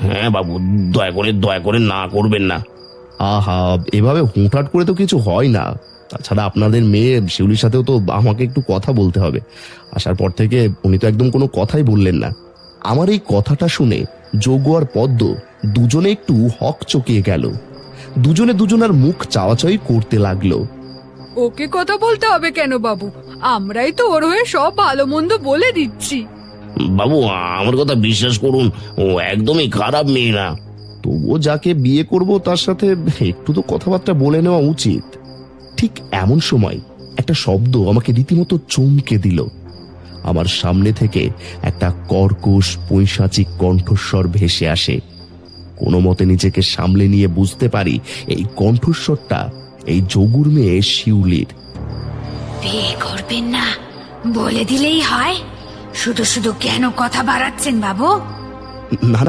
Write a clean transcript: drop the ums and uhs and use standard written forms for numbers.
হ্যাঁ বাবু, দয়া করে না করবেন না। আহা, এভাবে হুটহাট করে তো কিছু হয় না। তাছাড়া আপনাদের মেয়ে শিউলির সাথেও তো আমাকে একটু কথা বলতে হবে। আসার পর থেকে উনি তো একদম কোনো কথাই বললেন না। আমার এই কথাটা শুনে যোগ্য আর পদ্ম দুজনে একটু হকচকিয়ে গেল। দুজনে দুজনার মুখ চাওয়াচাওয়ি করতে লাগলো। ওকে কথা বলতে হবে কেন বাবু? আমরাই তো ওর হয়ে সব ভালো মন্দ বলে দিচ্ছি। বাবু, আমার কথা বিশ্বাস করুন, ও একদমই খারাপ মেয়ে না। তবুও যাকে বিয়ে করব তার সাথে একটু তো কথাবার্তা বলে নেওয়া উচিত। ঠিক এমন সময় একটা শব্দ আমাকে রীতিমতো চমকে দিল। আমার সামনে থেকে একটা কর্কশ পৈশাচিক কণ্ঠস্বর ভেসে আসে। কোনো মতে নিজেকে সামলে নিয়ে বুঝতে পারি এই কণ্ঠস্বরটা এই যোগুর মেয়ে শিউলির। বিয়ে করবেন না বলে দিলেই হয়, শুধু শুধু কেন কথা বাড়াচ্ছেন বাবু? না